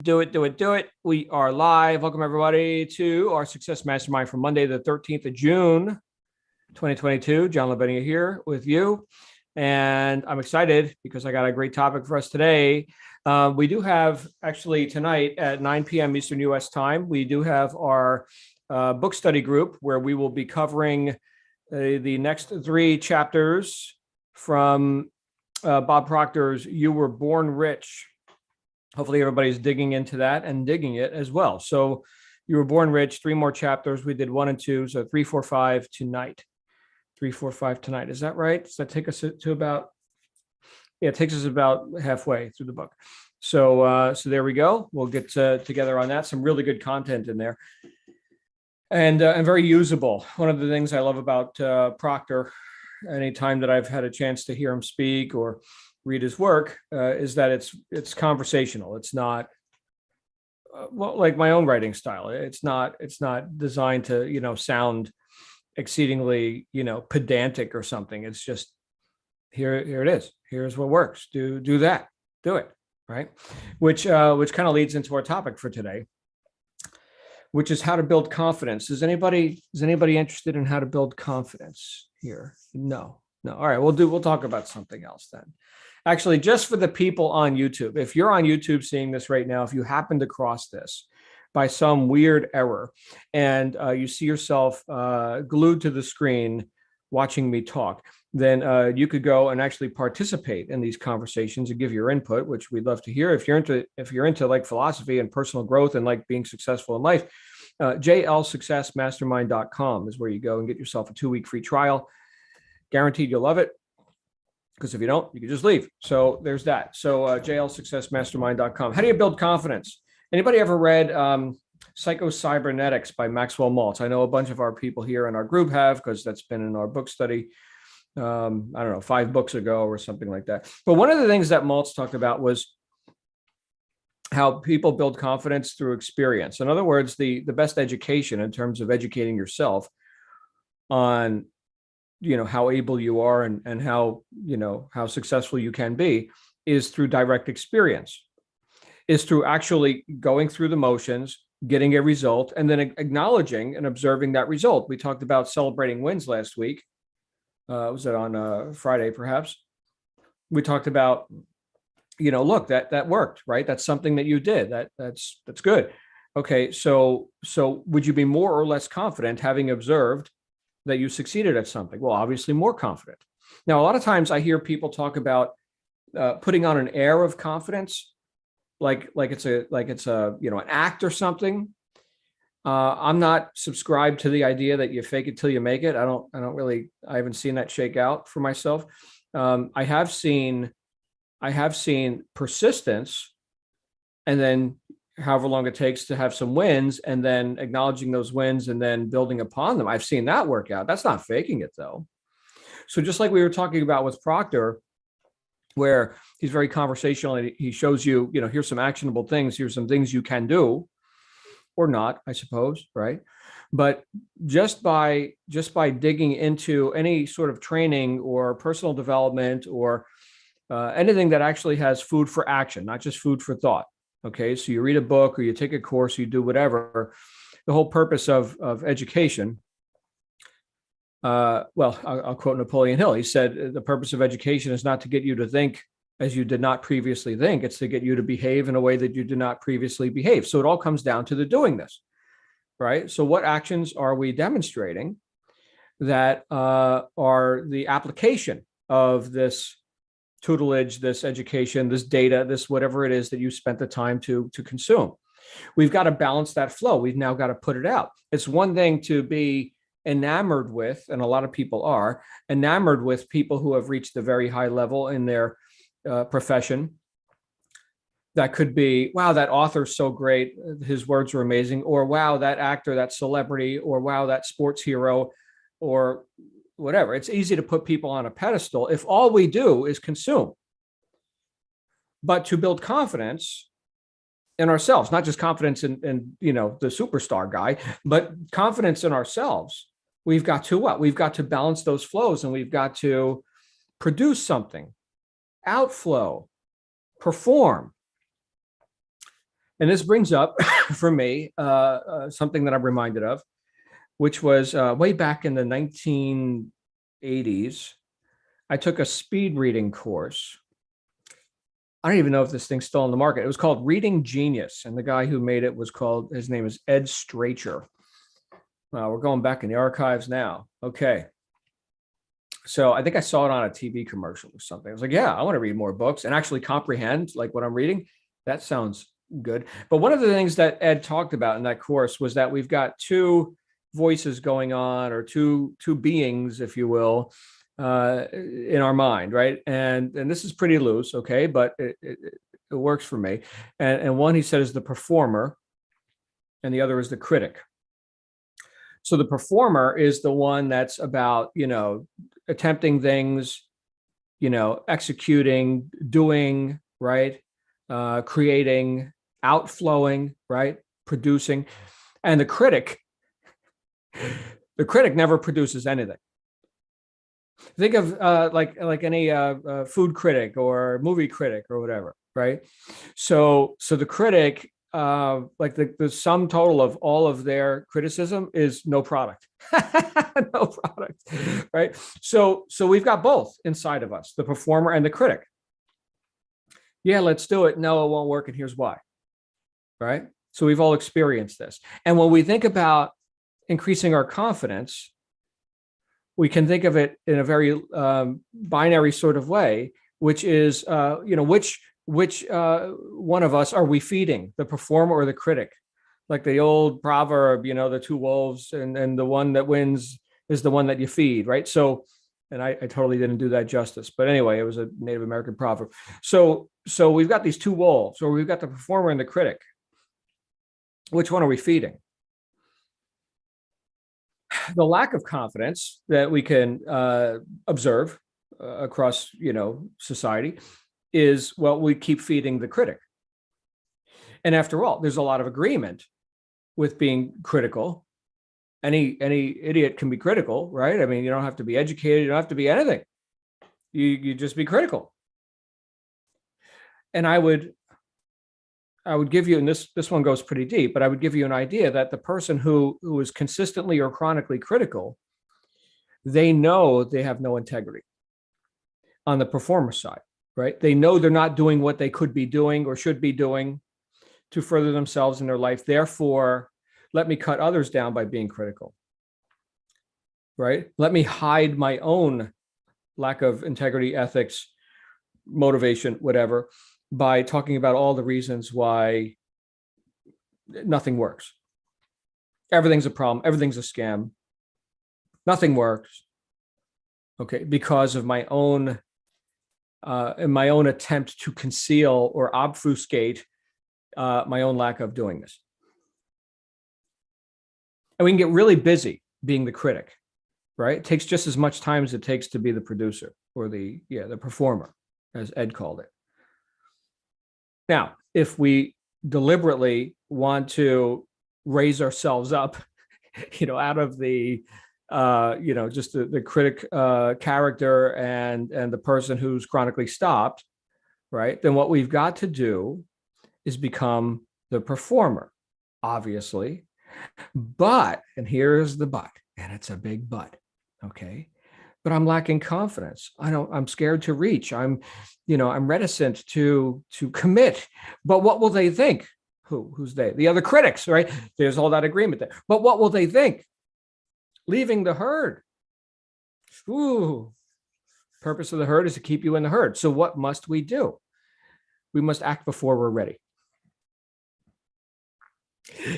Do it, do it, do it. We are live. Welcome, everybody, to our Success Mastermind for Monday, the 13th of June, 2022. John Lavenia here with you. And I'm excited because I got a great topic for us today. We do have, actually, tonight at 9 p.m. Eastern U.S. time, we do have our book study group where we will be covering the next three chapters from Bob Proctor's You Were Born Rich. Hopefully everybody's digging into that and digging it as well. So You Were Born Rich, three more chapters. We did 1 and 2, so 3, 4, 5 tonight. 3, 4, 5 tonight. Is that right? Does that take us to about, yeah, it takes us about halfway through the book. So there we go. We'll get together on that. Some really good content in there. And very usable. One of the things I love about Proctor, anytime that I've had a chance to hear him speak or read his work, is that it's conversational. It's not well, like my own writing style. It's not designed to sound exceedingly pedantic or something. It's just here it is. Here's what works. Do that. Do it. Right. Which kind of leads into our topic for today, which is how to build confidence. Is anybody interested in how to build confidence here? No. All right, we'll talk about something else then. Actually, just for the people on YouTube, if you're on YouTube seeing this right now, if you happen to cross this by some weird error and you see yourself glued to the screen watching me talk, then you could go and actually participate in these conversations and give your input, which we'd love to hear. If you're into like philosophy and personal growth and like being successful in life, jlsuccessmastermind.com is where you go and get yourself a 2-week free trial. Guaranteed you'll love it, because if you don't, you can just leave. So there's that. So jlsuccessmastermind.com. How do you build confidence? Anybody ever read Psycho-Cybernetics by Maxwell Maltz? I know a bunch of our people here in our group have, because that's been in our book study, I don't know, 5 books ago or something like that. But one of the things that Maltz talked about was how people build confidence through experience. In other words, the best education in terms of educating yourself on how able you are and how successful you can be is through direct experience, is through actually going through the motions, getting a result, and then acknowledging and observing that result. We talked about celebrating wins last week. Was it on Friday, perhaps? We talked about, look, that worked, right? That's something that you did. That's good. Okay, so would you be more or less confident having observed that you succeeded at something? Well, obviously more confident. Now, a lot of times I hear people talk about putting on an air of confidence, like it's an act or something. I'm not subscribed to the idea that you fake it till you make it. I haven't seen that shake out for myself. I have seen persistence, and then however long it takes to have some wins, and then acknowledging those wins and then building upon them. I've seen that work out. That's not faking it, though. So just like we were talking about with Proctor, where he's very conversational and he shows you, here's some actionable things, here's some things you can do or not, I suppose, right? But just by digging into any sort of training or personal development or anything that actually has food for action, not just food for thought. Okay, so you read a book or you take a course, or you do whatever. The whole purpose of education, I'll quote Napoleon Hill. He said, the purpose of education is not to get you to think as you did not previously think. It's to get you to behave in a way that you did not previously behave. So it all comes down to the doing this, right? So what actions are we demonstrating that are the application of this tutelage, this education, this data, this whatever it is that you spent the time to consume? We've got to balance that flow. We've now got to put it out. It's one thing to be enamored with, and a lot of people are enamored with people who have reached a very high level in their profession. That could be, wow, that author's so great, his words were amazing, or wow, that actor, that celebrity, or wow, that sports hero, or whatever. It's easy to put people on a pedestal if all we do is consume. But to build confidence in ourselves, not just confidence in the superstar guy, but confidence in ourselves, we've got to what? We've got to balance those flows, and we've got to produce something, outflow, perform. And this brings up for me something that I'm reminded of, which was way back in the 1980s. I took a speed reading course. I don't even know if this thing's still on the market. It was called Reading Genius. And the guy who made it his name is Ed Stracher. We're going back in the archives now. Okay. So I think I saw it on a TV commercial or something. I was like, yeah, I want to read more books and actually comprehend like what I'm reading. That sounds good. But one of the things that Ed talked about in that course was that we've got two voices going on, or two beings, if you will, in our mind, right? And this is pretty loose, okay, but it works for me. And one, he said, is the performer, and the other is the critic. So the performer is the one that's about, attempting things, executing, doing, right? Creating, outflowing, right? Producing. And the critic never produces anything. Think of like any food critic or movie critic or whatever, right? So the critic, like the sum total of all of their criticism is no product. No product, right? So we've got both inside of us, the performer and the critic. Yeah, let's do it. No, it won't work, and here's why, right? So we've all experienced this. And when we think about increasing our confidence, we can think of it in a very binary sort of way, which is, which one of us are we feeding, the performer or the critic? Like the old proverb, the two wolves, and the one that wins is the one that you feed, right? So, and I totally didn't do that justice, but anyway, it was a Native American proverb. So we've got these two wolves, or we've got the performer and the critic. Which one are we feeding? The lack of confidence that we can observe across, society is, well, we keep feeding the critic. And after all, there's a lot of agreement with being critical. Any idiot can be critical, right? I mean, you don't have to be educated. You don't have to be anything. You just be critical. And I would give you, and this one goes pretty deep, but I would give you an idea that the person who is consistently or chronically critical, they know they have no integrity on the performer side, right? They know they're not doing what they could be doing or should be doing to further themselves in their life. Therefore, let me cut others down by being critical, right? Let me hide my own lack of integrity, ethics, motivation, whatever, by talking about all the reasons why nothing works. Everything's a problem. Everything's a scam. Nothing works. Okay, because of my own attempt to conceal or obfuscate my own lack of doing this. And we can get really busy being the critic, right? It takes just as much time as it takes to be the producer or the performer, as Ed called it. Now, if we deliberately want to raise ourselves up, out of the, just the critic character and the person who's chronically stopped, right? Then what we've got to do is become the performer, obviously. But, and here's the but, and it's a big but, okay? But I'm lacking confidence. I'm scared to reach. I'm reticent to commit. But what will they think? Who's they? The other critics, right? There's all that agreement there. But what will they think? Leaving the herd. Ooh, purpose of the herd is to keep you in the herd. So what must we do? We must act before we're ready.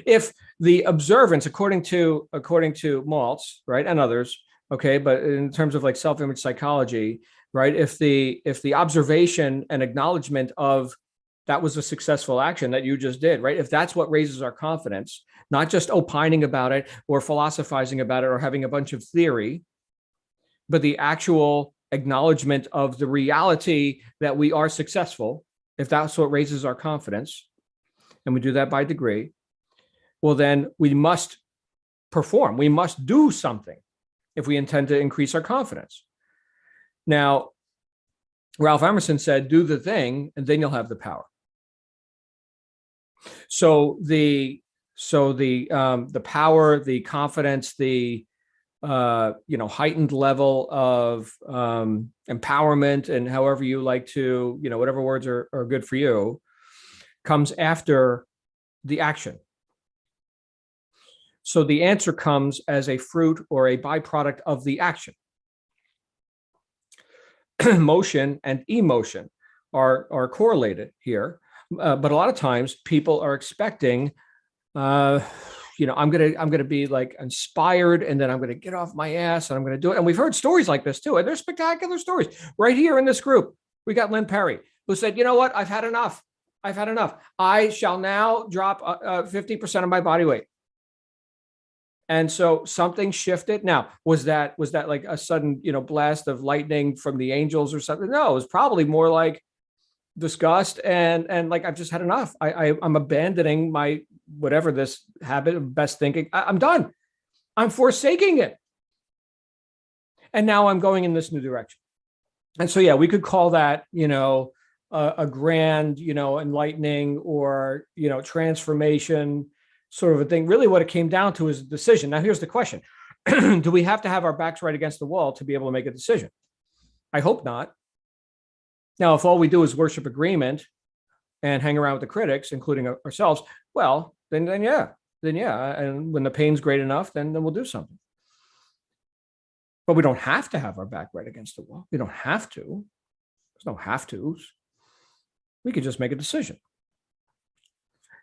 If the observance, according to Maltz, right, and others, okay, but in terms of like self-image psychology, right, if the observation and acknowledgement of that was a successful action that you just did, right, if that's what raises our confidence, not just opining about it or philosophizing about it or having a bunch of theory, but the actual acknowledgement of the reality that we are successful, if that's what raises our confidence, and we do that by degree, well, then we must perform. We must do something if we intend to increase our confidence. Now, Ralph Emerson said, do the thing, and then you'll have the power. The power, the confidence, the heightened level of empowerment, and however you like to, whatever words are good for you, comes after the action. So the answer comes as a fruit or a byproduct of the action. Motion and emotion are correlated here, but a lot of times people are expecting, I'm gonna be like inspired, and then I'm gonna get off my ass and I'm gonna do it. And we've heard stories like this too, and they're spectacular stories. Right here in this group, we got Lynn Perry, who said, "You know what? I've had enough. I've had enough. I shall now drop 50% of my body weight." And so something shifted. Now, was that like a sudden, blast of lightning from the angels or something? No, it was probably more like disgust and like, I've just had enough. I'm abandoning my whatever this habit of best thinking. I'm done. I'm forsaking it. And now I'm going in this new direction. And so, yeah, we could call that, a grand, enlightening or, transformation sort of a thing. Really what it came down to is a decision. Now, here's the question. Do we have to have our backs right against the wall to be able to make a decision? I hope not. Now, if all we do is worship agreement and hang around with the critics, including ourselves, well, then yeah. And when the pain's great enough, then we'll do something. But we don't have to have our back right against the wall. We don't have to. There's no have tos. We could just make a decision.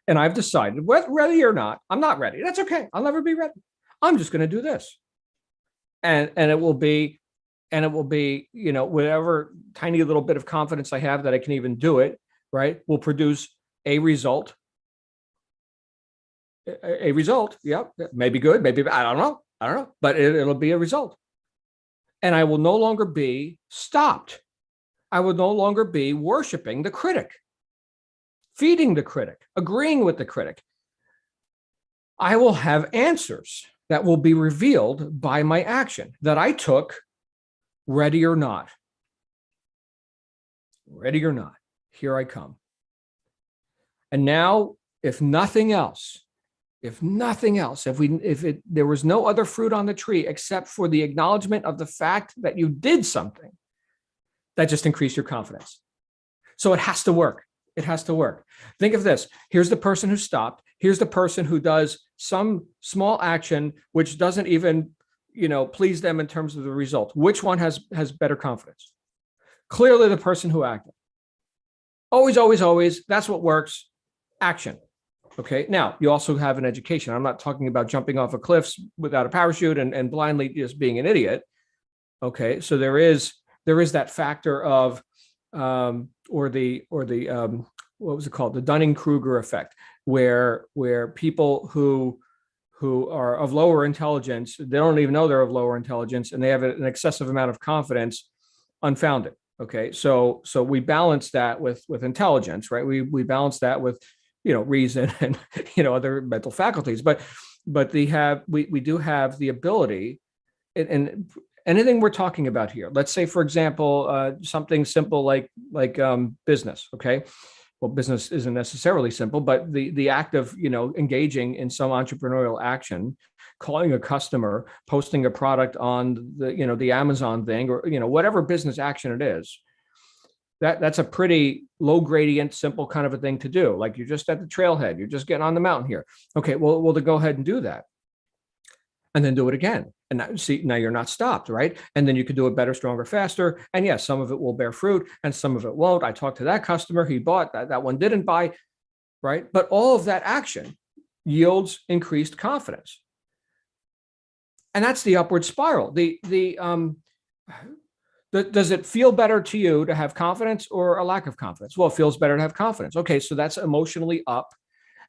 And I've decided, ready or not, I'm not ready. That's okay. I'll never be ready. I'm just going to do this. And it will be, whatever tiny little bit of confidence I have that I can even do it, right, will produce a result. A result. Yeah. Maybe good, maybe bad. I don't know. But it'll be a result. And I will no longer be stopped. I will no longer be worshiping the critic, feeding the critic, agreeing with the critic. I will have answers that will be revealed by my action that I took, ready or not. Ready or not, here I come. And now, if nothing else, if there was no other fruit on the tree except for the acknowledgement of the fact that you did something, that just increased your confidence. So it has to work. It has to work. Think of this. Here's the person who stopped. Here's the person who does some small action which doesn't even, please them in terms of the result. Which one has better confidence? Clearly the person who acted. Always, always, always. That's what works. Action. Okay. Now, you also have an education. I'm not talking about jumping off of cliffs without a parachute and blindly just being an idiot. Okay. So there is that factor of, or the what was it called? The Dunning-Kruger effect, where people who are of lower intelligence, they don't even know they're of lower intelligence, and they have an excessive amount of confidence, unfounded. Okay. So we balance that with intelligence, right? We balance that with, reason and, other mental faculties, but we do have the ability, and anything we're talking about here, let's say, for example, something simple like business. Okay. Well, business isn't necessarily simple, but the act of, engaging in some entrepreneurial action, calling a customer, posting a product on the Amazon thing, or, whatever business action it is, that's a pretty low gradient, simple kind of a thing to do. Like, you're just at the trailhead, you're just getting on the mountain here. Okay. Well, to go ahead and do that and then do it again. And now you're not stopped, right? And then you can do it better, stronger, faster. And yes, some of it will bear fruit and some of it won't. I talked to that customer, he bought, that one didn't buy, right? But all of that action yields increased confidence. And that's the upward spiral. Does it feel better to you to have confidence or a lack of confidence? Well, it feels better to have confidence. Okay, so that's emotionally up.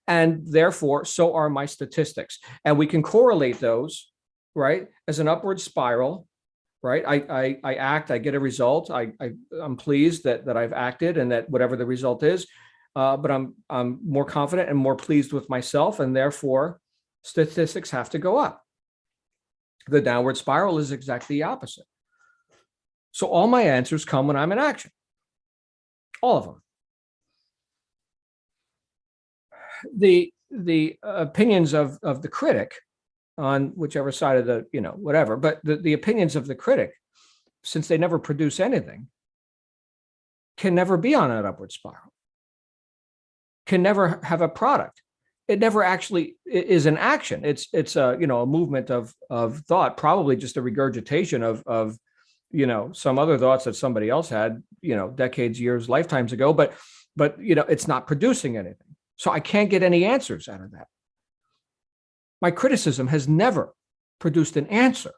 And therefore, so are my statistics. And we can correlate those, right, as an upward spiral, right? I act, I get a result. I'm pleased that I've acted and that whatever the result is, but I'm more confident and more pleased with myself, and therefore statistics have to go up. The downward spiral is exactly the opposite. So all my answers come when I'm in action. All of them. the opinions of the critic on whichever side of the, whatever, but the opinions of the critic, since they never produce anything, can never be on an upward spiral, can never have a product. It never actually is an action. It's a, a movement of thought, probably just a regurgitation of some other thoughts that somebody else had, decades, years, lifetimes ago, but it's not producing anything. So I can't get any answers out of that. My criticism has never produced an answer.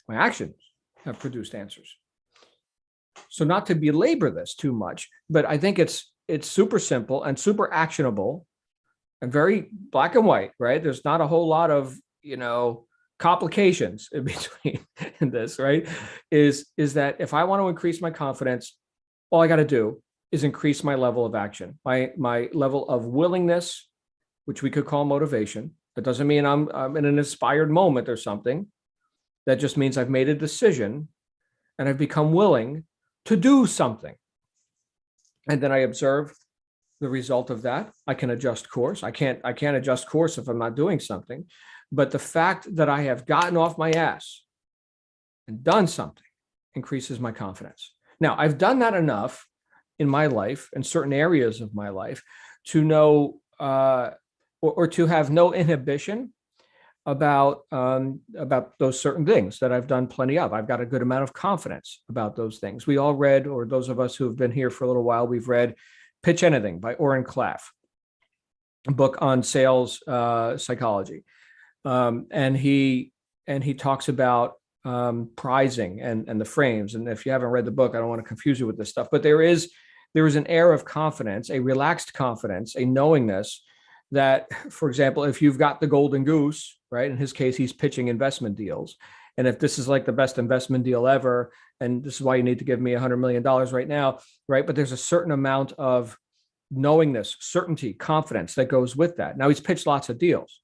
My actions have produced answers. So not to belabor this too much, but I think it's super simple and super actionable and very black and white, right? There's not a whole lot of, complications in between in this, right? Is that if I want to increase my confidence, all I got to do is increase my level of action, my level of willingness, which we could call motivation. That doesn't mean I'm in an inspired moment or something. That just means I've made a decision and I've become willing to do something. And then I observe the result of that. I can adjust course. I can't adjust course if I'm not doing something. But the fact that I have gotten off my ass and done something increases my confidence. Now, I've done that enough in my life, in certain areas of my life, to know or to have no inhibition about those certain things that I've done plenty of. I've got a good amount of confidence about those things. We all read, or those of us who have been here for a little while, we've read Pitch Anything by Oren Klaff, a book on sales psychology. And he talks about prizing and the frames. And if you haven't read the book, I don't want to confuse you with this stuff, but there is an air of confidence, a relaxed confidence, a knowingness that, for example, if you've got the golden goose, right? In his case, he's pitching investment deals. And if this is like the best investment deal ever, and this is why you need to give me $100 million right now, right? But there's a certain amount of knowingness, certainty, confidence that goes with that. Now, he's pitched lots of deals.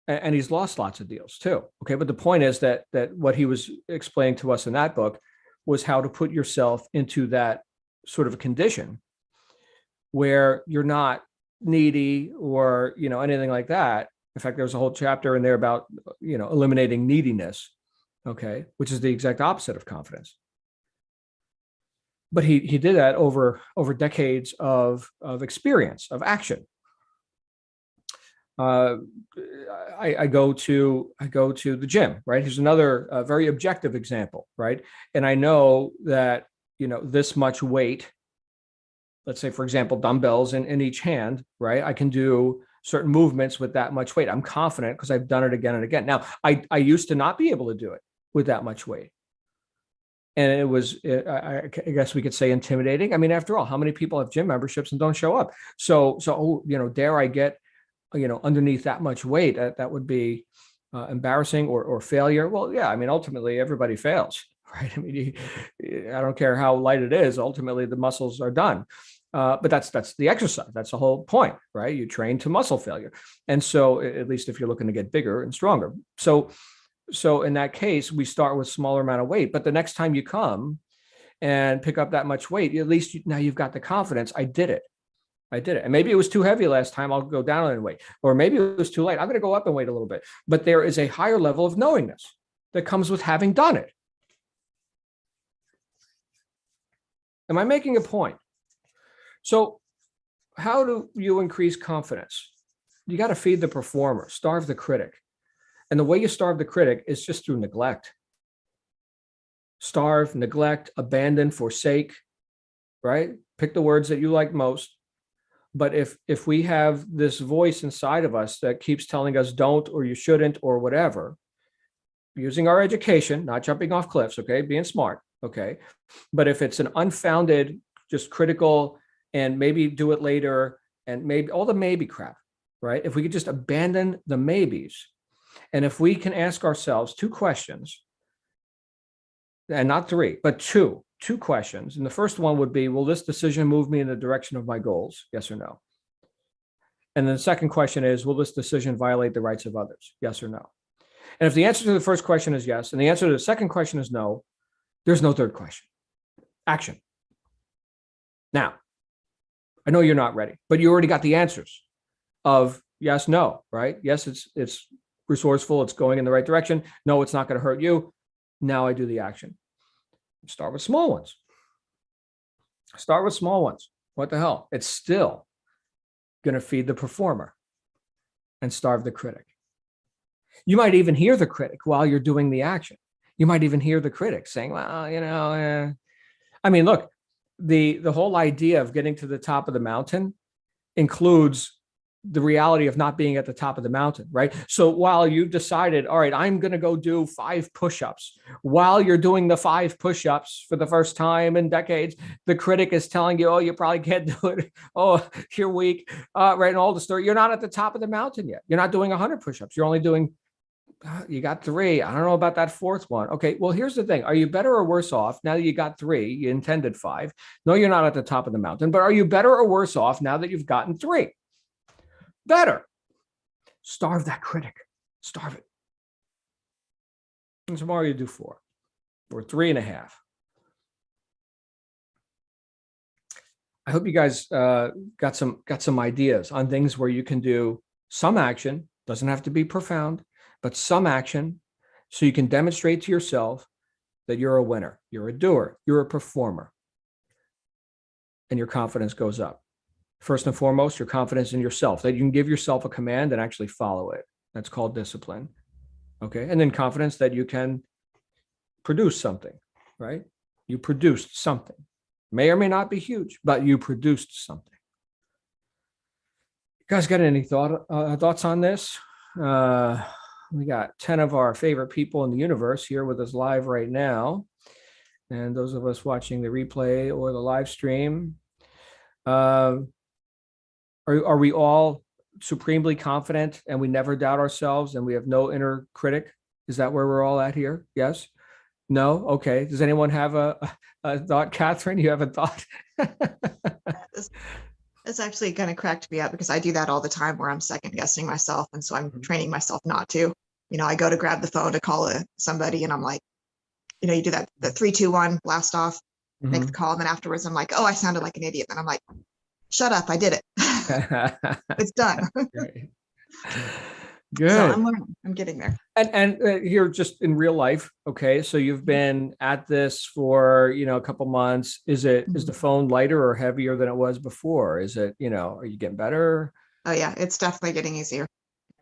And he's lost lots of deals too. Okay. But the point is that what he was explaining to us in that book was how to put yourself into that sort of a condition where you're not needy or, anything like that. In fact, there's a whole chapter in there about, eliminating neediness. Okay. Which is the exact opposite of confidence. But he did that over decades of experience, of action. I go to the gym, right? Here's another very objective example, right? And I know that, this much weight, let's say, for example, dumbbells in each hand, right? I can do certain movements with that much weight. I'm confident because I've done it again and again. Now, I used to not be able to do it with that much weight. And it was, I guess we could say, intimidating. I mean, after all, how many people have gym memberships and don't show up? So, dare I get, underneath that much weight, that would be embarrassing or failure. Well, yeah, I mean, ultimately everybody fails, right? I mean, I don't care how light it is. Ultimately, the muscles are done. But that's the exercise. That's the whole point, right? You train to muscle failure. And so, at least if you're looking to get bigger and stronger. So in that case, we start with smaller amount of weight, but the next time you come and pick up that much weight, at least now you've got the confidence. I did it. And maybe it was too heavy last time. I'll go down in weight, or maybe it was too light. I'm going to go up in weight a little bit, but there is a higher level of knowingness that comes with having done it. Am I making a point? So how do you increase confidence? You got to feed the performer, starve the critic. And the way you starve the critic is just through neglect. Starve, neglect, abandon, forsake, right? Pick the words that you like most. But if we have this voice inside of us that keeps telling us don't, or you shouldn't, or whatever, using our education, not jumping off cliffs, okay, being smart, okay. But if it's an unfounded, just critical, and maybe do it later, and maybe all the maybe crap, right? If we could just abandon the maybes, and if we can ask ourselves two questions, and not three, but two questions. And the first one would be, will this decision move me in the direction of my goals? Yes or no? And then the second question is, will this decision violate the rights of others? Yes or no? And if the answer to the first question is yes, and the answer to the second question is no, there's no third question. Action. Now, I know you're not ready, but you already got the answers of yes, no, right? Yes, it's resourceful. It's going in the right direction. No, it's not going to hurt you. Now I do the action. Start with small ones. Start with small ones. What the hell? It's still going to feed the performer and starve the critic. You might even hear the critic while you're doing the action. You might even hear the critic saying, well, I mean, look, the whole idea of getting to the top of the mountain includes the reality of not being at the top of the mountain, right? So while you've decided, all right, I'm going to go do 5 push-ups, while you're doing the 5 push-ups for the first time in decades, the critic is telling you, oh, you probably can't do it. Oh, you're weak, right? And all the story. You're not at the top of the mountain yet. You're not doing 100 push-ups. You're only doing, you got 3. I don't know about that 4th one. Okay, well, here's the thing. Are you better or worse off now that you got 3? You intended 5. No, you're not at the top of the mountain, but are you better or worse off now that you've gotten 3? Better. Starve that critic. Starve it. And tomorrow you do 4 or 3.5. I hope you guys got some ideas on things where you can do some action. Doesn't have to be profound, but some action, so you can demonstrate to yourself that you're a winner, you're a doer, you're a performer, and your confidence goes up. First and foremost, your confidence in yourself, that you can give yourself a command and actually follow it. That's called discipline. Okay. And then confidence that you can produce something, right? You produced something. May or may not be huge, but you produced something. You guys got any thoughts on this? We got 10 of our favorite people in the universe here with us live right now. And those of us watching the replay or the live stream, are we all supremely confident and we never doubt ourselves and we have no inner critic? Is that where we're all at here? Yes? No? Okay. Does anyone have a thought? Catherine, you have a thought? It's actually kind of cracked me up because I do that all the time where I'm second guessing myself. And so I'm training myself not to. I go to grab the phone to call somebody and I'm like, you do that, the 3, 2, 1 blast off, make the call. And then afterwards I'm like, oh, I sounded like an idiot. And I'm like, shut up, I did it. It's done. Good. So I'm learning. I'm getting there. And here, just in real life, okay. So you've been at this for a couple months. Is the phone lighter or heavier than it was before? Is it are you getting better? Oh yeah, it's definitely getting easier.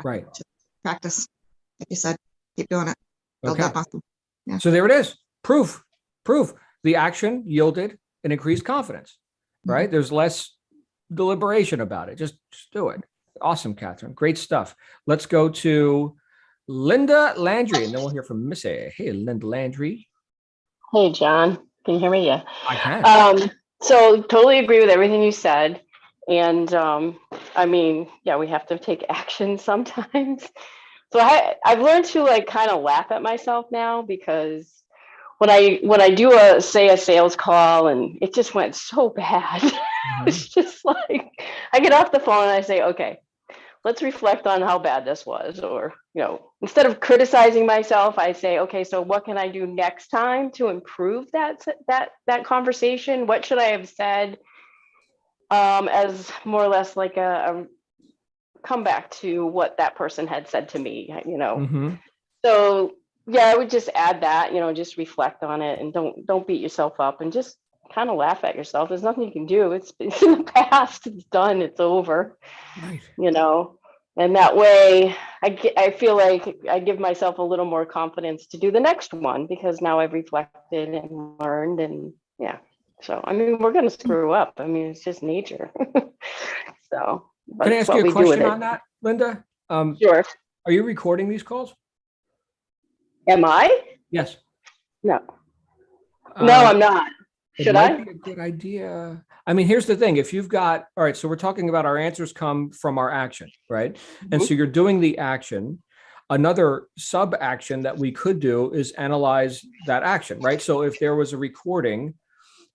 Right. Just practice, like you said. Keep doing it. Build that muscle. Yeah. So there it is. Proof. The action yielded an increased confidence. Right. There's less deliberation about it. Just do it. Awesome, Catherine. Great stuff. Let's go to Linda Landry, and then we'll hear from Missy. Hey, Linda Landry. Hey, John. Can you hear me? Yeah. I can. So totally agree with everything you said. And I mean, yeah, we have to take action sometimes. So I've learned to kind of laugh at myself now, because when I do a sales call and it just went so bad, it's just like I get off the phone and I say, okay, let's reflect on how bad this was. Or, instead of criticizing myself, I say, okay, so what can I do next time to improve that conversation? What should I have said? As more or less like a comeback to what that person had said to me, So yeah, I would just add that, just reflect on it and don't beat yourself up and just kind of laugh at yourself. There's nothing you can do. It's in the past. It's done. It's over. Right. And that way I feel like I give myself a little more confidence to do the next one, because now I've reflected and learned. And yeah, so I mean, we're going to screw up. I mean, it's just nature. So can I ask you a question on that, Linda? Sure. Are you recording these calls? Am I? Yes. No, I'm not. Should I? It might be a good idea. I mean, here's the thing. If you've got, all right, so we're talking about our answers come from our action, right? And so you're doing the action. Another sub action that we could do is analyze that action, right? So if there was a recording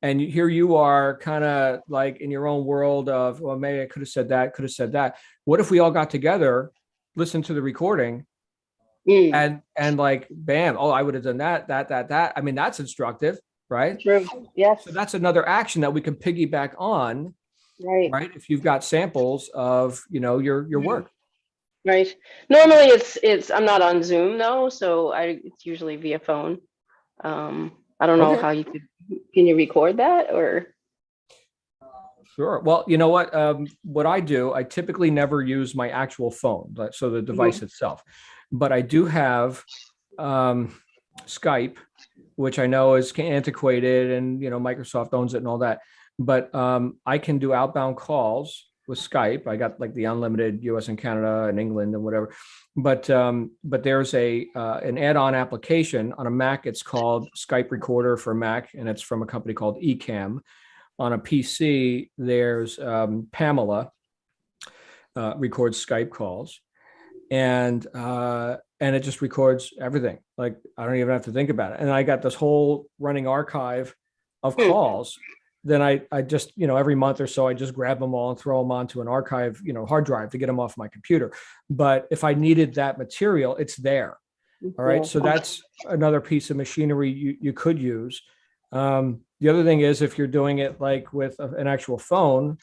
and here you are kind of like in your own world of, well, maybe I could have said that. What if we all got together, listened to the recording, and like, bam, oh, I would have done that. I mean, that's instructive, right? True. Yes. So that's another action that we can piggyback on Right. right? If you've got samples of, your work. Right. Normally it's I'm not on Zoom though, so it's usually via phone. I don't know Okay. how can you record that or? Sure. Well, you know what? What I do, I typically never use my actual phone, so the device itself. But I do have Skype, which I know is antiquated, and Microsoft owns it and all that. But I can do outbound calls with Skype. I got like the unlimited US and Canada and England and whatever. But there's an add-on application on a Mac. It's called Skype Recorder for Mac, and it's from a company called Ecamm. On a PC, there's Pamela records Skype calls, and it just records everything. Like I don't even have to think about it. And I got this whole running archive of calls. Then I just every month or so I just grab them all and throw them onto an archive hard drive to get them off my computer. But if I needed that material, it's there. All right, so that's another piece of machinery you could use. The other thing is if you're doing it like with an actual phone,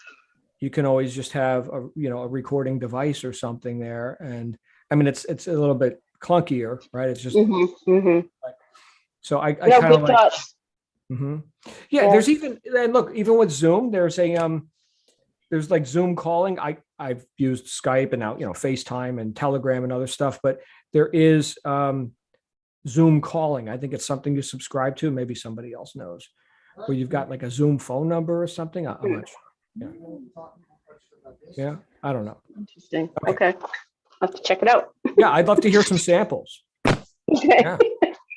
you can always just have a recording device or something there. And I mean, it's a little bit clunkier, right? It's just so I kind of like. Yeah, there's even, and look, even with Zoom, there's like Zoom calling. I've used Skype and now FaceTime and Telegram and other stuff, but there is Zoom calling. I think it's something you subscribe to. Maybe somebody else knows. Where you've got like a Zoom phone number or something. I'm not sure. Yeah, I don't know. Interesting. Okay. I'll have to check it out. Yeah, I'd love to hear some samples. Okay. Yeah.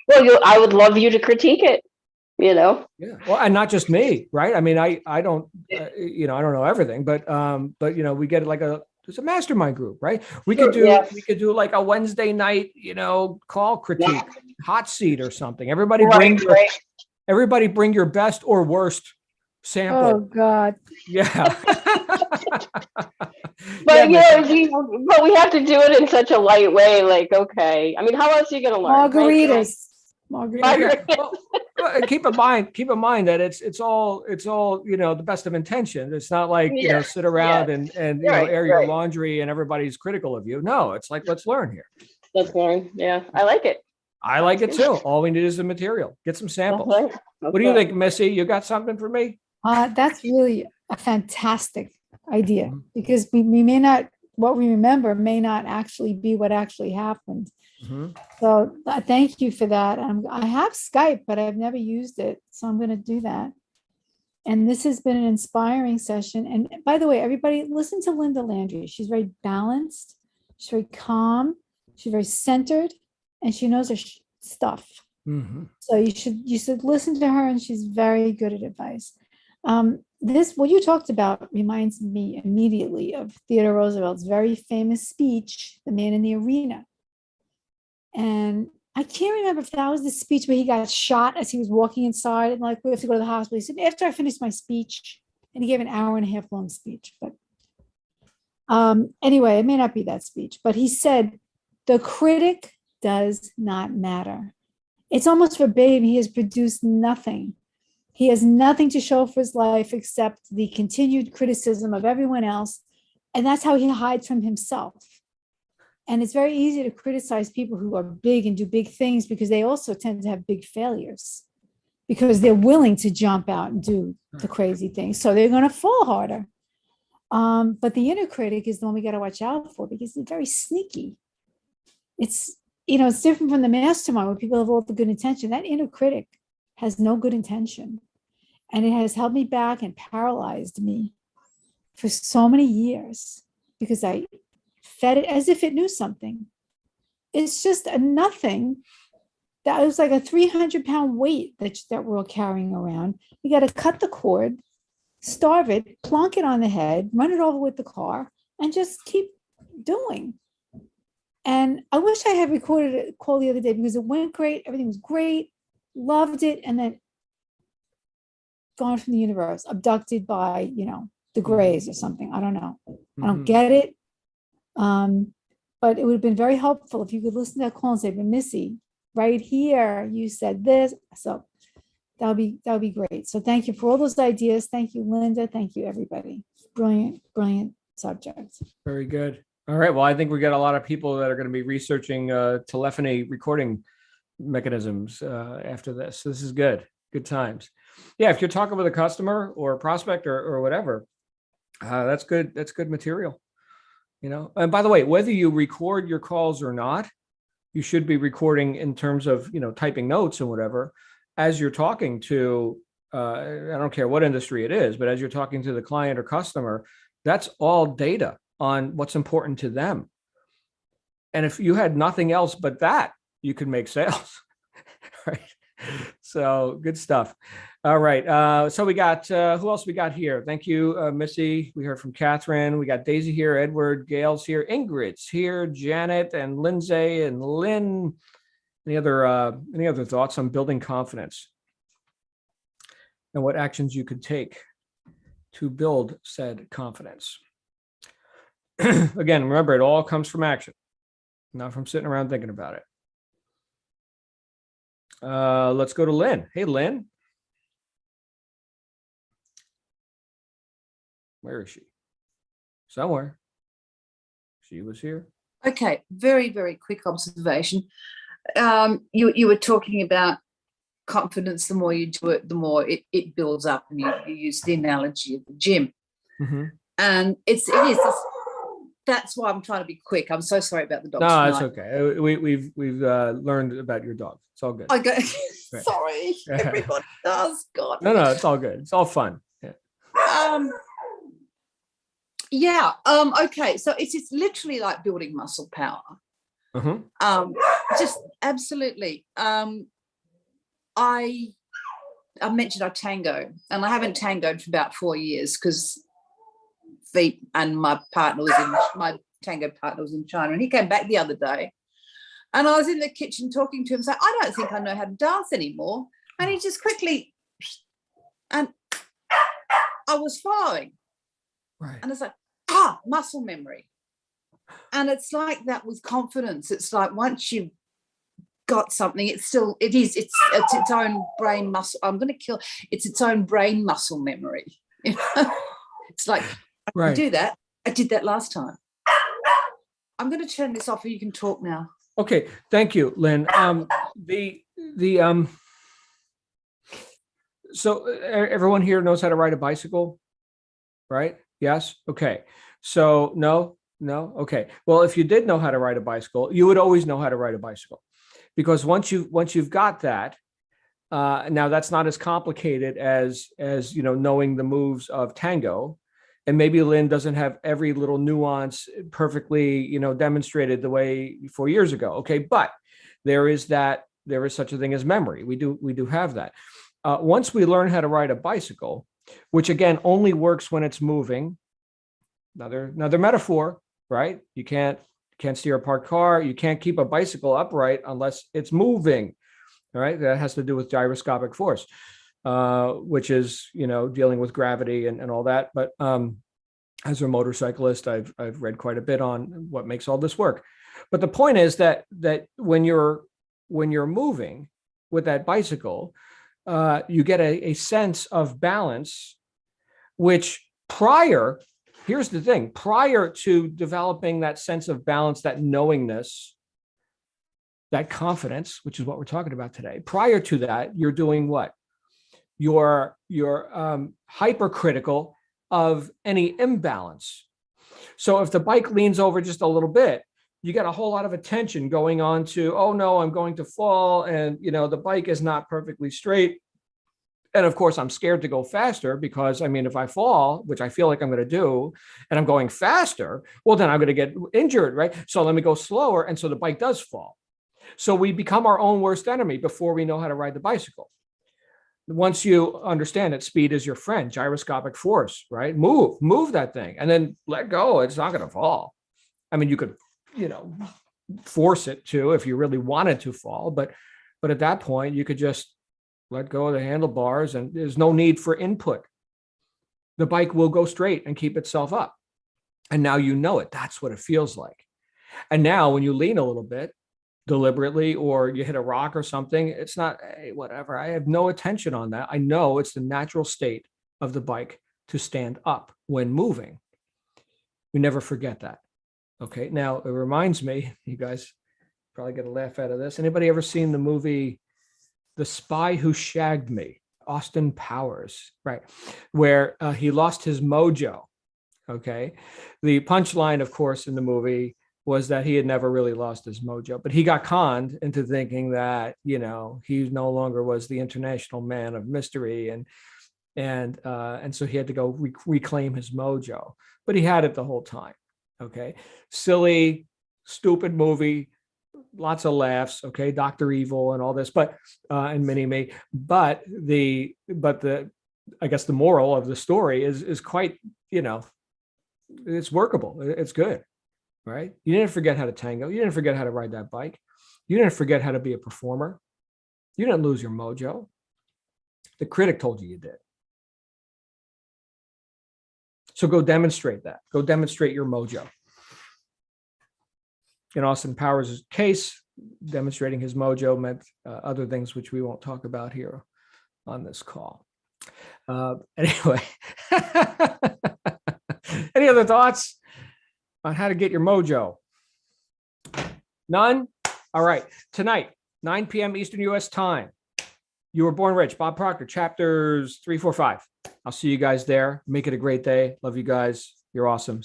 Well, I would love you to critique it. Yeah. Well, and not just me, right? I mean, I don't, I don't know everything, but we get like there's a mastermind group, right? We could do like a Wednesday night, call critique, hot seat or something. Everybody bring your best or worst sample. Oh God. Yeah. But but we have to do it in such a light way. Like, okay. I mean, how else are you gonna learn? Margaritas. Well, keep in mind that it's all the best of intention. It's not like sit around and air your laundry and everybody's critical of you. No, it's like let's learn here. Let's learn. Yeah, I like it. I like it too. All we need is the material. Get some samples. Okay. What do you think, Missy? You got something for me? That's really a fantastic idea because we may not, what we remember may not actually be what actually happened. So thank you for that. I have Skype, but I've never used it. So I'm going to do that. And this has been an inspiring session. And by the way, everybody listen to Linda Landry. She's very balanced. She's very calm. She's very centered and she knows her stuff. So you should listen to her and she's very good at advice. What you talked about reminds me immediately of Theodore Roosevelt's very famous speech, The Man in the Arena. And I can't remember if that was the speech where he got shot as he was walking inside and like, we have to go to the hospital. He said, after I finished my speech, and he gave an hour and a half long speech. But anyway, it may not be that speech, but he said, the critic does not matter. It's almost verbatim. He has produced nothing. He has nothing to show for his life except the continued criticism of everyone else. And that's how he hides from himself. And it's very easy to criticize people who are big and do big things because they also tend to have big failures because they're willing to jump out and do the crazy things. So they're going to fall harder. But the inner critic is the one we got to watch out for because it's very sneaky. It's different from the mastermind where people have all the good intention. That inner critic has no good intention. And it has held me back and paralyzed me for so many years because I fed it as if it knew something. It's just a nothing. That was like a 300-pound weight that we're all carrying around. You got to cut the cord, starve it, plonk it on the head, run it over with the car, and just keep doing. And I wish I had recorded a call the other day because it went great. Everything was great. Loved it. And then gone from the universe, abducted by, the Greys or something. I don't know. I don't get it. But it would have been very helpful if you could listen to that call and say, but Missy, right here, you said this. So that would be great. So thank you for all those ideas. Thank you, Linda. Thank you, everybody. brilliant, brilliant subject. Very good. All right. Well, I think we got a lot of people that are going to be researching telephony recording mechanisms after this. This is good. Good times. Yeah. If you're talking with a customer or a prospect or whatever, that's good. That's good material. And by the way, whether you record your calls or not, you should be recording in terms of, typing notes and whatever, as you're talking to, I don't care what industry it is, but as you're talking to the client or customer, that's all data on what's important to them. And if you had nothing else but that, you could make sales. Right. So good stuff. All right. So we got, who else we got here? Thank you, Missy. We heard from Catherine. We got Daisy here, Edward, Gail's here, Ingrid's here, Janet and Lindsay and Lynn. Any other thoughts on building confidence and what actions you could take to build said confidence? Again, remember, it all comes from action, not from sitting around thinking about it. Let's go to Lynn. Hey, Lynn. Where is she? Somewhere. She was here. Okay, very, very quick observation. You were talking about confidence. The more you do it, the more it builds up, and you use the analogy of the gym. Mm-hmm. And it is. That's why I'm trying to be quick. I'm so sorry about the dog. No, it's okay. We've learned about your dog. It's all good. I go. Right. Sorry, everybody does. God. No, it's all good. It's all fun. Yeah. Okay. So it's literally like building muscle power. Mm-hmm. Just absolutely. I mentioned I tango, and I haven't tangoed for about 4 years because feet, and my tango partner was in China, and he came back the other day, and I was in the kitchen talking to him, saying, I don't think I know how to dance anymore. And he just quickly, and I was following. Right. And it's like, muscle memory. And it's like that with confidence. It's like once you've got something, it's its own brain muscle. It's its own brain muscle memory. It's like, I can do that. I did that last time. I'm going to turn this off, or you can talk now. Okay. Thank you, Lynn. So everyone here knows how to ride a bicycle, right? Yes. Okay. So no. Okay. Well, if you did know how to ride a bicycle, you would always know how to ride a bicycle, because once you've got that, now that's not as complicated as knowing the moves of tango, and maybe Lynn doesn't have every little nuance perfectly demonstrated the way 4 years ago. Okay, but there is such a thing as memory. We do have that. Once we learn how to ride a bicycle, which again only works when it's moving. Another metaphor, right? You can't steer a parked car. You can't keep a bicycle upright unless it's moving. All right, that has to do with gyroscopic force, which is dealing with gravity and all that. But as a motorcyclist, I've read quite a bit on what makes all this work. But the point is that when you're moving with that bicycle, you get a sense of balance, which here's the thing, prior to developing that sense of balance, that knowingness, that confidence, which is what we're talking about today, prior to that, you're doing what? You're hypercritical of any imbalance. So if the bike leans over just a little bit, you get a whole lot of attention going on to, oh no, I'm going to fall, and the bike is not perfectly straight. And of course, I'm scared to go faster because, if I fall, which I feel like I'm going to do, and I'm going faster, well, then I'm going to get injured, right? So let me go slower. And so the bike does fall. So we become our own worst enemy before we know how to ride the bicycle. Once you understand that speed is your friend, gyroscopic force, right? Move that thing and then let go. It's not going to fall. You could, force it to if you really wanted to fall. But at that point, you could just let go of the handlebars, and there's no need for input. The bike will go straight and keep itself up. And now you know it. That's what it feels like. And now when you lean a little bit deliberately, or you hit a rock or something, it's not, hey, whatever. I have no attention on that. I know it's the natural state of the bike to stand up when moving. We never forget that. Okay. Now it reminds me, you guys probably get a laugh out of this. Anybody ever seen the movie The Spy Who Shagged Me? Austin Powers, right? Where he lost his mojo. Okay. The punchline, of course, in the movie was that he had never really lost his mojo, but he got conned into thinking that, you know, he no longer was the international man of mystery, and so he had to go reclaim his mojo, but he had it the whole time. Okay. Silly, stupid movie, lots of laughs. Okay. Dr. Evil and all this, but, and Mini-Me, but I guess the moral of the story is quite, you know, it's workable. It's good, right? You didn't forget how to tango. You didn't forget how to ride that bike. You didn't forget how to be a performer. You didn't lose your mojo. The critic told you did. So go demonstrate that. Go demonstrate your mojo. In Austin Powers' case, demonstrating his mojo meant other things which we won't talk about here on this call. Anyway, any other thoughts on how to get your mojo? None? All right. Tonight, 9 p.m. Eastern U.S. time. You Were Born Rich, Bob Proctor, chapters 3, 4, 5. I'll see you guys there. Make it a great day. Love you guys. You're awesome.